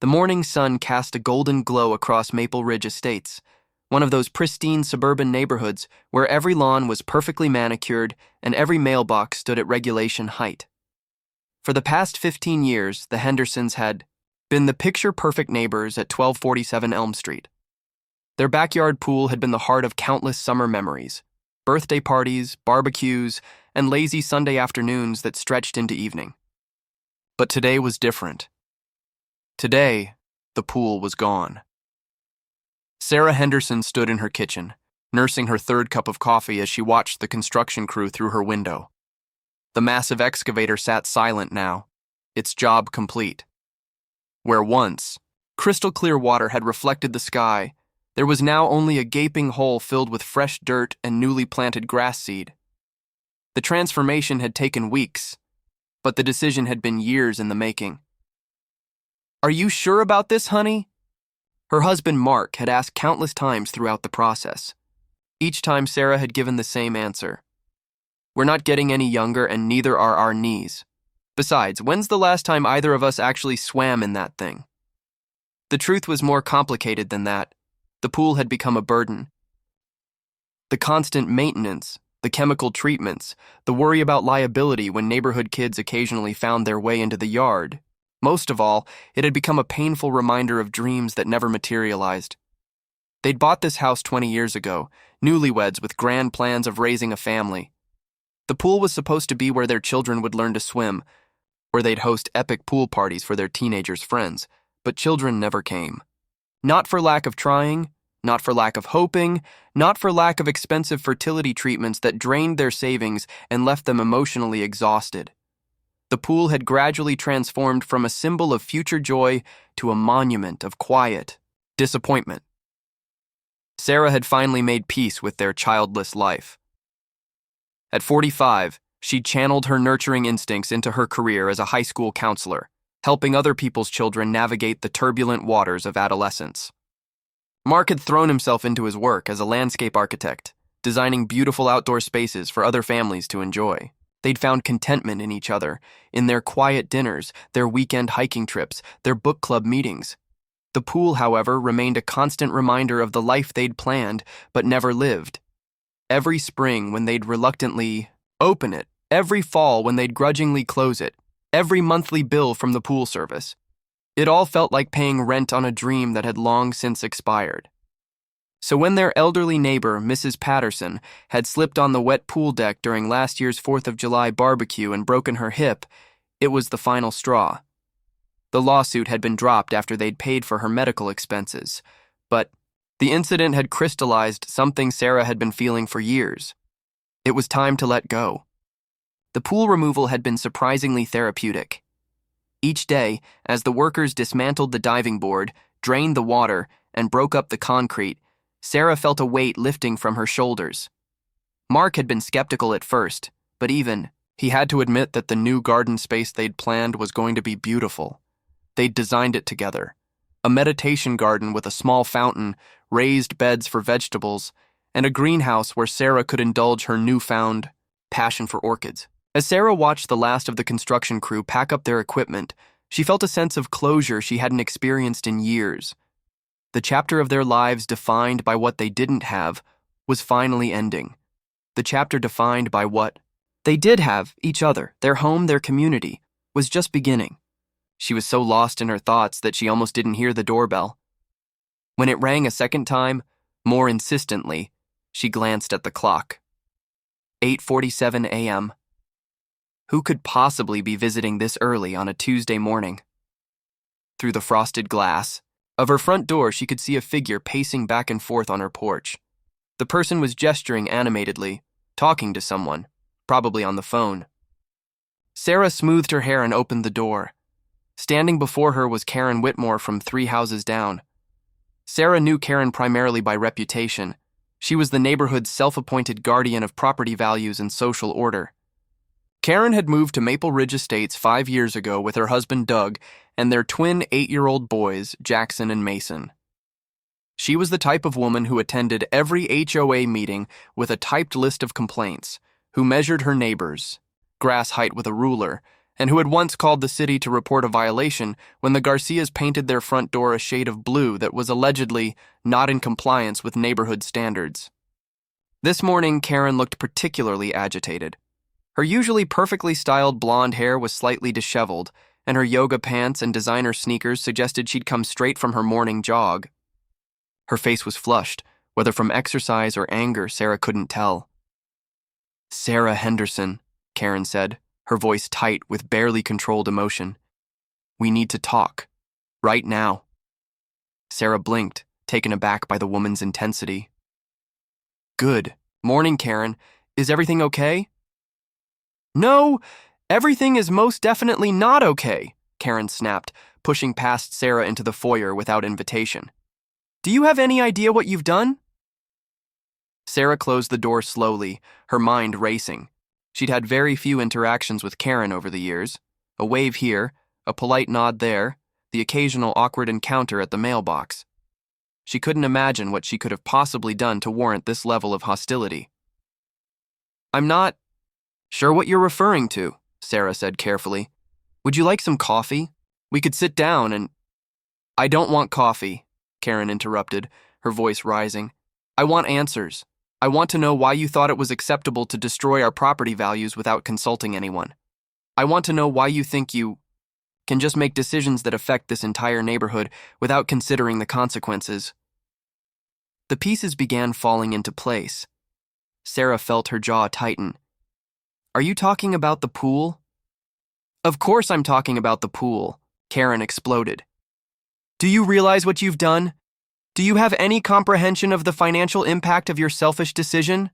The morning sun cast a golden glow across Maple Ridge Estates, one of those pristine suburban neighborhoods where every lawn was perfectly manicured and every mailbox stood at regulation height. For the past 15 years, the Hendersons had been the picture-perfect neighbors at 1247 Elm Street. Their backyard pool had been the heart of countless summer memories, birthday parties, barbecues, and lazy Sunday afternoons that stretched into evening. But today was different. Today, the pool was gone. Sarah Henderson stood in her kitchen, nursing her third cup of coffee as she watched the construction crew through her window. The massive excavator sat silent now, its job complete. Where once crystal clear water had reflected the sky, there was now only a gaping hole filled with fresh dirt and newly planted grass seed. The transformation had taken weeks, but the decision had been years in the making. "Are you sure about this, honey?" Her husband Mark had asked countless times throughout the process. Each time Sarah had given the same answer. "We're not getting any younger and neither are our knees. Besides, when's the last time either of us actually swam in that thing?" The truth was more complicated than that. The pool had become a burden. The constant maintenance, the chemical treatments, the worry about liability when neighborhood kids occasionally found their way into the yard. Most of all, it had become a painful reminder of dreams that never materialized. They'd bought this house 20 years ago, newlyweds with grand plans of raising a family. The pool was supposed to be where their children would learn to swim, where they'd host epic pool parties for their teenagers' friends, but children never came. Not for lack of trying, not for lack of hoping, not for lack of expensive fertility treatments that drained their savings and left them emotionally exhausted. The pool had gradually transformed from a symbol of future joy to a monument of quiet disappointment. Sarah had finally made peace with their childless life. At 45, she'd channeled her nurturing instincts into her career as a high school counselor, helping other people's children navigate the turbulent waters of adolescence. Mark had thrown himself into his work as a landscape architect, designing beautiful outdoor spaces for other families to enjoy. They'd found contentment in each other, in their quiet dinners, their weekend hiking trips, their book club meetings. The pool, however, remained a constant reminder of the life they'd planned but never lived. Every spring when they'd reluctantly open it, every fall when they'd grudgingly close it, every monthly bill from the pool service. It all felt like paying rent on a dream that had long since expired. So when their elderly neighbor, Mrs. Patterson, had slipped on the wet pool deck during last year's 4th of July barbecue and broken her hip, it was the final straw. The lawsuit had been dropped after they'd paid for her medical expenses, but the incident had crystallized something Sarah had been feeling for years. It was time to let go. The pool removal had been surprisingly therapeutic. Each day, as the workers dismantled the diving board, drained the water, and broke up the concrete, Sarah felt a weight lifting from her shoulders. Mark had been skeptical at first, but he had to admit that the new garden space they'd planned was going to be beautiful. They'd designed it together. A meditation garden with a small fountain, raised beds for vegetables, and a greenhouse where Sarah could indulge her newfound passion for orchids. As Sarah watched the last of the construction crew pack up their equipment, she felt a sense of closure she hadn't experienced in years. The chapter of their lives defined by what they didn't have was finally ending. The chapter defined by what they did have, each other, their home, their community, was just beginning. She was so lost in her thoughts that she almost didn't hear the doorbell. When it rang a second time, more insistently, she glanced at the clock. 8:47 a.m. Who could possibly be visiting this early on a Tuesday morning? Through the frosted glass of her front door, she could see a figure pacing back and forth on her porch. The person was gesturing animatedly, talking to someone, probably on the phone. Sarah smoothed her hair and opened the door. Standing before her was Karen Whitmore from 3 houses down. Sarah knew Karen primarily by reputation. She was the neighborhood's self-appointed guardian of property values and social order. Karen had moved to Maple Ridge Estates 5 years ago with her husband Doug and their twin 8-year-old boys, Jackson and Mason. She was the type of woman who attended every HOA meeting with a typed list of complaints, who measured her neighbors' grass height with a ruler, and who had once called the city to report a violation when the Garcias painted their front door a shade of blue that was allegedly not in compliance with neighborhood standards. This morning, Karen looked particularly agitated. Her usually perfectly styled blonde hair was slightly disheveled, and her yoga pants and designer sneakers suggested she'd come straight from her morning jog. Her face was flushed, whether from exercise or anger, Sarah couldn't tell. "Sarah Henderson," Karen said, her voice tight with barely controlled emotion. "We need to talk. Right now." Sarah blinked, taken aback by the woman's intensity. "Good morning, Karen. Is everything okay?" "No, everything is most definitely not okay," Karen snapped, pushing past Sarah into the foyer without invitation. "Do you have any idea what you've done?" Sarah closed the door slowly, her mind racing. She'd had very few interactions with Karen over the years. A wave here, a polite nod there, the occasional awkward encounter at the mailbox. She couldn't imagine what she could have possibly done to warrant this level of hostility. "I'm not sure what you're referring to," Sarah said carefully. "Would you like some coffee? We could sit down and—" "I don't want coffee," Karen interrupted, her voice rising. "I want answers. I want to know why you thought it was acceptable to destroy our property values without consulting anyone. I want to know why you think you can just make decisions that affect this entire neighborhood without considering the consequences." The pieces began falling into place. Sarah felt her jaw tighten. "Are you talking about the pool?" "Of course I'm talking about the pool," Karen exploded. "Do you realize what you've done? Do you have any comprehension of the financial impact of your selfish decision?"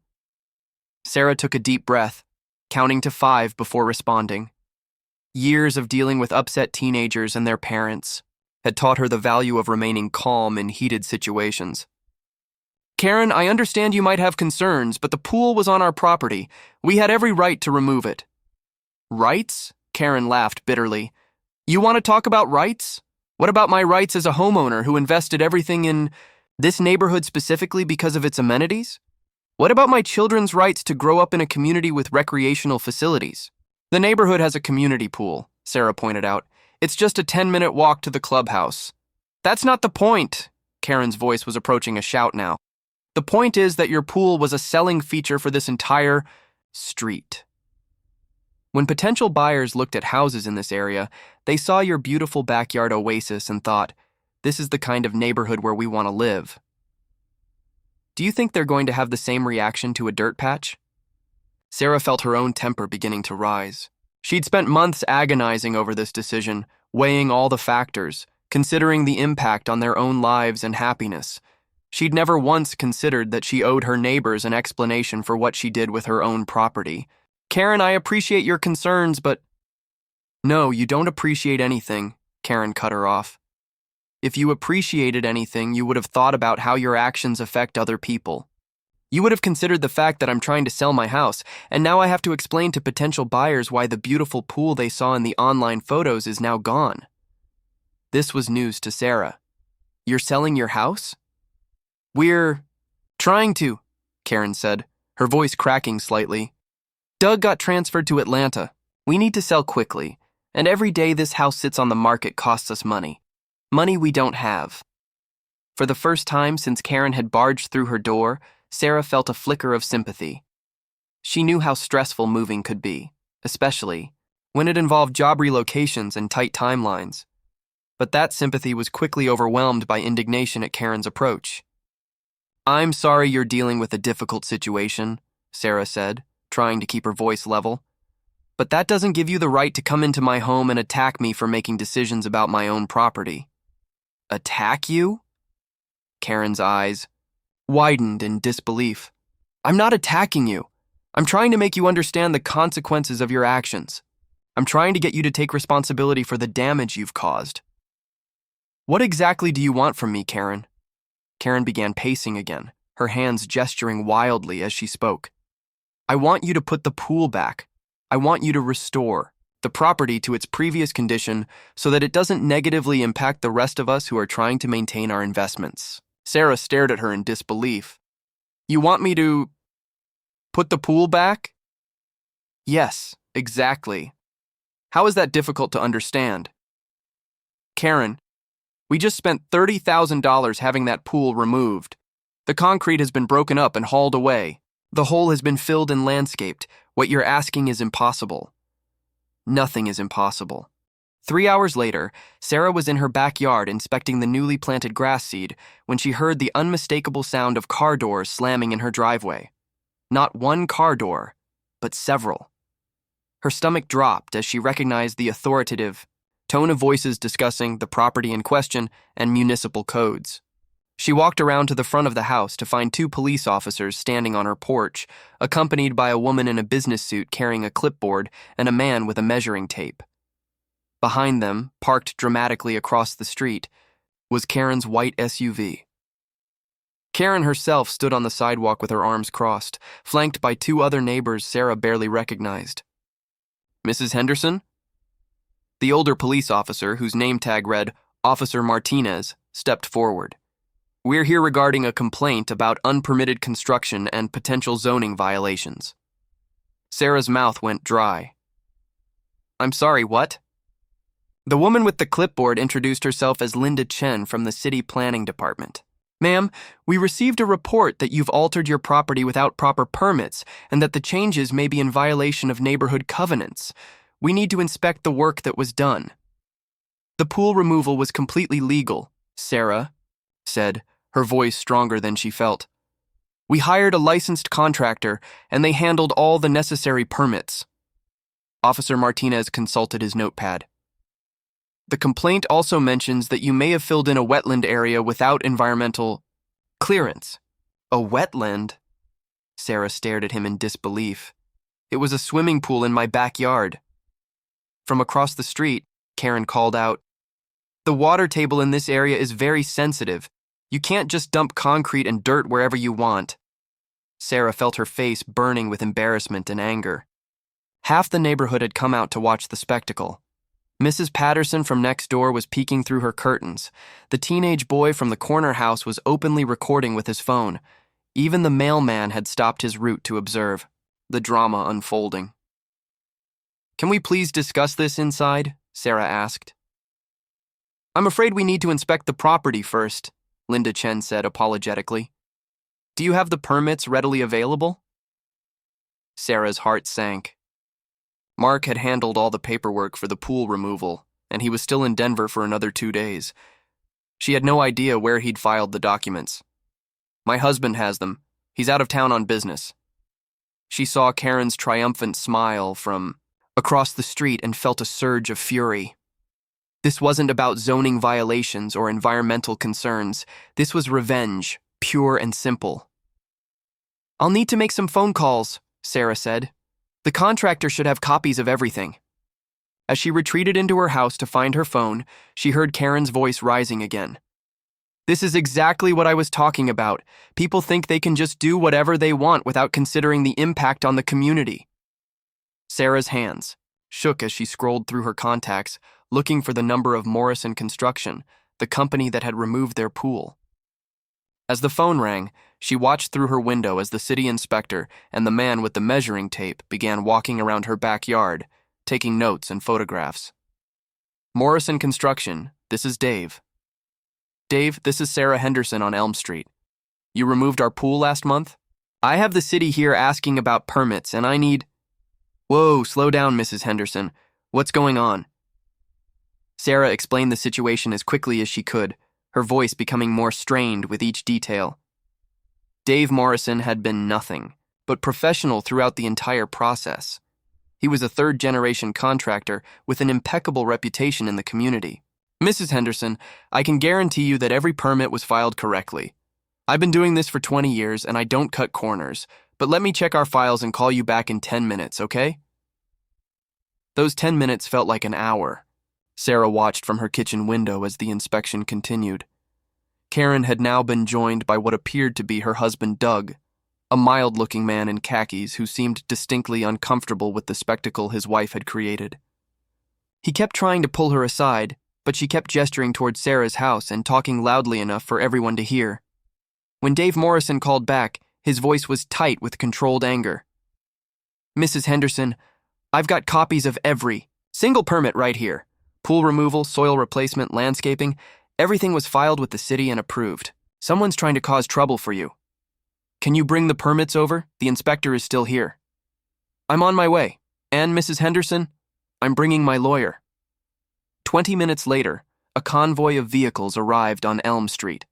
Sarah took a deep breath, counting to 5 before responding. Years of dealing with upset teenagers and their parents had taught her the value of remaining calm in heated situations. "Karen, I understand you might have concerns, but the pool was on our property. We had every right to remove it." "Rights?" Karen laughed bitterly. "You want to talk about rights? What about my rights as a homeowner who invested everything in this neighborhood specifically because of its amenities? What about my children's rights to grow up in a community with recreational facilities?" "The neighborhood has a community pool," Sarah pointed out. "It's just a 10-minute walk to the clubhouse." "That's not the point." Karen's voice was approaching a shout now. "The point is that your pool was a selling feature for this entire street. When potential buyers looked at houses in this area, they saw your beautiful backyard oasis and thought, this is the kind of neighborhood where we want to live. Do you think they're going to have the same reaction to a dirt patch?" Sarah felt her own temper beginning to rise. She'd spent months agonizing over this decision, weighing all the factors, considering the impact on their own lives and happiness. She'd never once considered that she owed her neighbors an explanation for what she did with her own property. "Karen, I appreciate your concerns, but—" "No, you don't appreciate anything," Karen cut her off. "If you appreciated anything, you would have thought about how your actions affect other people. You would have considered the fact that I'm trying to sell my house, and now I have to explain to potential buyers why the beautiful pool they saw in the online photos is now gone." This was news to Sarah. "You're selling your house?" "We're trying to," Karen said, her voice cracking slightly. "Doug got transferred to Atlanta. We need to sell quickly, and every day this house sits on the market costs us money. Money we don't have." For the first time since Karen had barged through her door, Sarah felt a flicker of sympathy. She knew how stressful moving could be, especially when it involved job relocations and tight timelines. But that sympathy was quickly overwhelmed by indignation at Karen's approach. "I'm sorry you're dealing with a difficult situation," Sarah said, trying to keep her voice level. "But that doesn't give you the right to come into my home and attack me for making decisions about my own property." "Attack you?" Karen's eyes widened in disbelief. "I'm not attacking you. I'm trying to make you understand the consequences of your actions. I'm trying to get you to take responsibility for the damage you've caused." "What exactly do you want from me, Karen?" Karen began pacing again, her hands gesturing wildly as she spoke. "I want you to put the pool back. I want you to restore the property to its previous condition so that it doesn't negatively impact the rest of us who are trying to maintain our investments." Sarah stared at her in disbelief. "You want me to put the pool back?" "Yes, exactly. How is that difficult to understand? Karen, we just spent $30,000 having that pool removed. The concrete has been broken up and hauled away. The hole has been filled and landscaped. What you're asking is impossible. Nothing is impossible. 3 hours later, Sarah was in her backyard inspecting the newly planted grass seed when she heard the unmistakable sound of car doors slamming in her driveway. Not one car door, but several. Her stomach dropped as she recognized the authoritative tone of voices discussing the property in question and municipal codes. She walked around to the front of the house to find 2 police officers standing on her porch, accompanied by a woman in a business suit carrying a clipboard and a man with a measuring tape. Behind them, parked dramatically across the street, was Karen's white SUV. Karen herself stood on the sidewalk with her arms crossed, flanked by 2 other neighbors Sarah barely recognized. Mrs. Henderson? The older police officer, whose name tag read Officer Martinez, stepped forward. We're here regarding a complaint about unpermitted construction and potential zoning violations. Sarah's mouth went dry. I'm sorry, what? The woman with the clipboard introduced herself as Linda Chen from the City Planning Department. Ma'am, we received a report that you've altered your property without proper permits and that the changes may be in violation of neighborhood covenants. We need to inspect the work that was done. The pool removal was completely legal, Sarah said, her voice stronger than she felt. We hired a licensed contractor and they handled all the necessary permits. Officer Martinez consulted his notepad. The complaint also mentions that you may have filled in a wetland area without environmental clearance. A wetland? Sarah stared at him in disbelief. It was a swimming pool in my backyard. From across the street, Karen called out, The water table in this area is very sensitive. You can't just dump concrete and dirt wherever you want. Sarah felt her face burning with embarrassment and anger. Half the neighborhood had come out to watch the spectacle. Mrs. Patterson from next door was peeking through her curtains. The teenage boy from the corner house was openly recording with his phone. Even the mailman had stopped his route to observe the drama unfolding. Can we please discuss this inside? Sarah asked. I'm afraid we need to inspect the property first, Linda Chen said apologetically. Do you have the permits readily available? Sarah's heart sank. Mark had handled all the paperwork for the pool removal, and he was still in Denver for another 2 days. She had no idea where he'd filed the documents. My husband has them. He's out of town on business. She saw Karen's triumphant smile from across the street and felt a surge of fury. This wasn't about zoning violations or environmental concerns. This was revenge, pure and simple. I'll need to make some phone calls, Sarah said. The contractor should have copies of everything. As she retreated into her house to find her phone, she heard Karen's voice rising again. This is exactly what I was talking about. People think they can just do whatever they want without considering the impact on the community. Sarah's hands shook as she scrolled through her contacts, looking for the number of Morrison Construction, the company that had removed their pool. As the phone rang, she watched through her window as the city inspector and the man with the measuring tape began walking around her backyard, taking notes and photographs. Morrison Construction, this is Dave. Dave, this is Sarah Henderson on Elm Street. You removed our pool last month? I have the city here asking about permits and I need... Whoa, slow down, Mrs. Henderson. What's going on? Sarah explained the situation as quickly as she could, her voice becoming more strained with each detail. Dave Morrison had been nothing but professional throughout the entire process. He was a third-generation contractor with an impeccable reputation in the community. Mrs. Henderson, I can guarantee you that every permit was filed correctly. I've been doing this for 20 years and I don't cut corners, but let me check our files and call you back in 10 minutes, okay? Those 10 minutes felt like an hour. Sarah watched from her kitchen window as the inspection continued. Karen had now been joined by what appeared to be her husband Doug, a mild-looking man in khakis who seemed distinctly uncomfortable with the spectacle his wife had created. He kept trying to pull her aside, but she kept gesturing toward Sarah's house and talking loudly enough for everyone to hear. When Dave Morrison called back, his voice was tight with controlled anger. Mrs. Henderson, I've got copies of every Single permit right here. Pool removal, soil replacement, landscaping, everything was filed with the city and approved. Someone's trying to cause trouble for you. Can you bring the permits over? The inspector is still here. I'm on my way. And Mrs. Henderson, I'm bringing my lawyer. 20 minutes later, a convoy of vehicles arrived on Elm Street.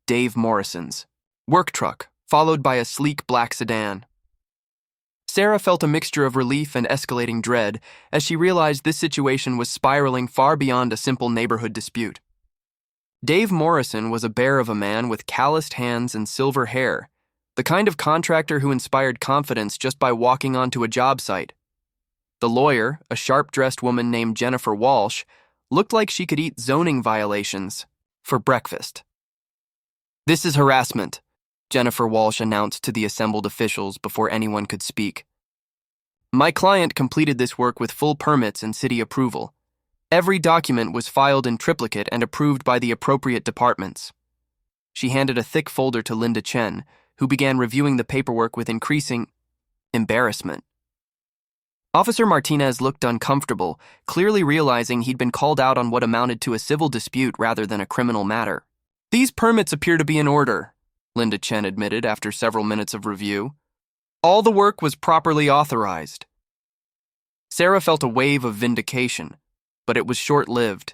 Dave Morrison's work truck, followed by a sleek black sedan. Sarah felt a mixture of relief and escalating dread as she realized this situation was spiraling far beyond a simple neighborhood dispute. Dave Morrison was a bear of a man with calloused hands and silver hair, the kind of contractor who inspired confidence just by walking onto a job site. The lawyer, a sharp-dressed woman named Jennifer Walsh, looked like she could eat zoning violations for breakfast. "This is harassment," Jennifer Walsh announced to the assembled officials before anyone could speak. "My client completed this work with full permits and city approval. Every document was filed in triplicate and approved by the appropriate departments." She handed a thick folder to Linda Chen, who began reviewing the paperwork with increasing embarrassment. Officer Martinez looked uncomfortable, clearly realizing he'd been called out on what amounted to a civil dispute rather than a criminal matter. "These permits appear to be in order," Linda Chen admitted after several minutes of review. "All the work was properly authorized." Sarah felt a wave of vindication, but it was short-lived.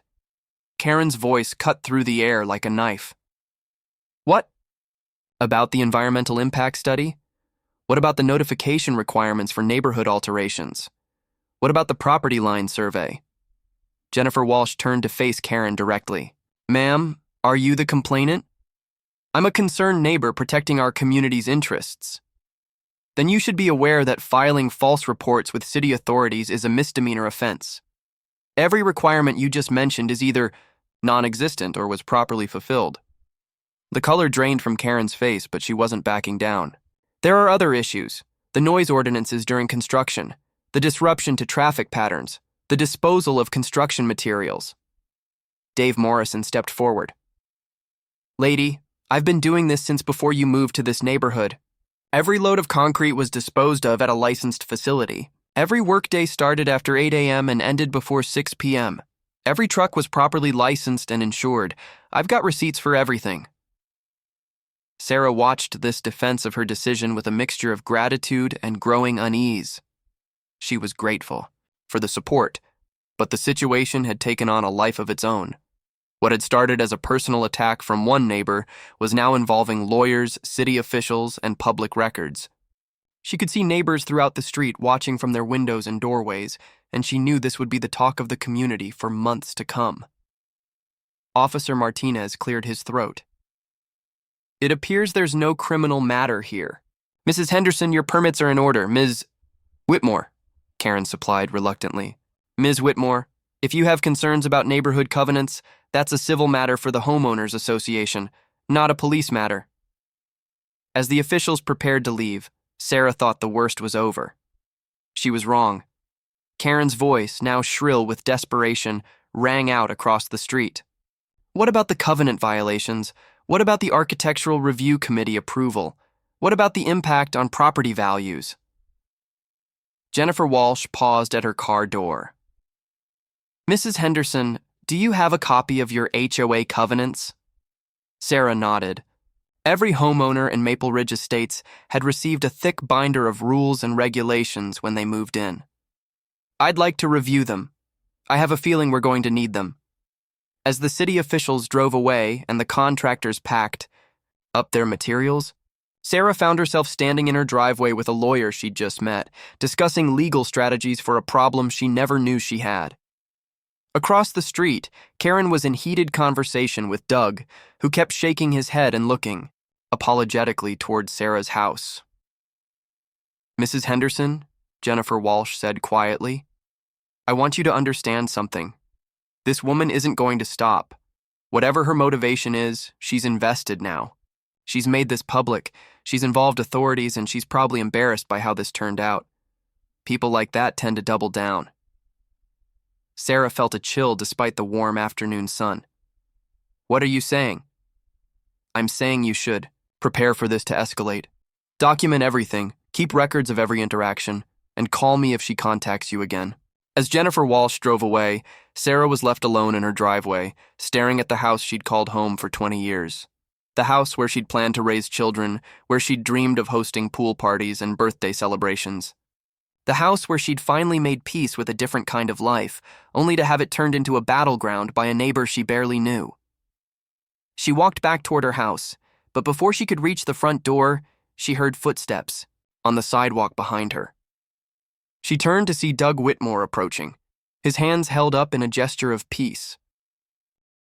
Karen's voice cut through the air like a knife. "What? About the environmental impact study? What about the notification requirements for neighborhood alterations? What about the property line survey?" Jennifer Walsh turned to face Karen directly. "Ma'am, are you the complainant? I'm a concerned neighbor protecting our community's interests. Then you should be aware that filing false reports with city authorities is a misdemeanor offense. Every requirement you just mentioned is either non-existent or was properly fulfilled." The color drained from Karen's face, but she wasn't backing down. "There are other issues: the noise ordinances during construction, the disruption to traffic patterns, the disposal of construction materials." Dave Morrison stepped forward. "Lady, I've been doing this since before you moved to this neighborhood. Every load of concrete was disposed of at a licensed facility. Every workday started after 8 a.m. and ended before 6 p.m. Every truck was properly licensed and insured. I've got receipts for everything." Sarah watched this defense of her decision with a mixture of gratitude and growing unease. She was grateful for the support, but the situation had taken on a life of its own. What had started as a personal attack from one neighbor was now involving lawyers, city officials, and public records. She could see neighbors throughout the street watching from their windows and doorways, and she knew this would be the talk of the community for months to come. Officer Martinez cleared his throat. "It appears there's no criminal matter here. Mrs. Henderson, your permits are in order. Ms. Whitmore," Karen supplied reluctantly. "Ms. Whitmore, if you have concerns about neighborhood covenants, that's a civil matter for the homeowners association, not a police matter." As the officials prepared to leave, Sarah thought the worst was over. She was wrong. Karen's voice, now shrill with desperation, rang out across the street. "What about the covenant violations? What about the Architectural Review Committee approval? What about the impact on property values?" Jennifer Walsh paused at her car door. "Mrs. Henderson, do you have a copy of your HOA covenants?" Sarah nodded. Every homeowner in Maple Ridge Estates had received a thick binder of rules and regulations when they moved in. "I'd like to review them. I have a feeling we're going to need them." As the city officials drove away and the contractors packed up their materials, Sarah found herself standing in her driveway with a lawyer she'd just met, discussing legal strategies for a problem she never knew she had. Across the street, Karen was in heated conversation with Doug, who kept shaking his head and looking apologetically toward Sarah's house. "Mrs. Henderson," Jennifer Walsh said quietly, "I want you to understand something. This woman isn't going to stop. Whatever her motivation is, she's invested now. She's made this public, she's involved authorities, and she's probably embarrassed by how this turned out. People like that tend to double down." Sarah felt a chill despite the warm afternoon sun. "What are you saying?" "I'm saying you should prepare for this to escalate. Document everything, keep records of every interaction, and call me if she contacts you again." As Jennifer Walsh drove away, Sarah was left alone in her driveway, staring at the house she'd called home for 20 years. The house where she'd planned to raise children, where she'd dreamed of hosting pool parties and birthday celebrations. The house where she'd finally made peace with a different kind of life, only to have it turned into a battleground by a neighbor she barely knew. She walked back toward her house, but before she could reach the front door, she heard footsteps on the sidewalk behind her. She turned to see Doug Whitmore approaching, his hands held up in a gesture of peace.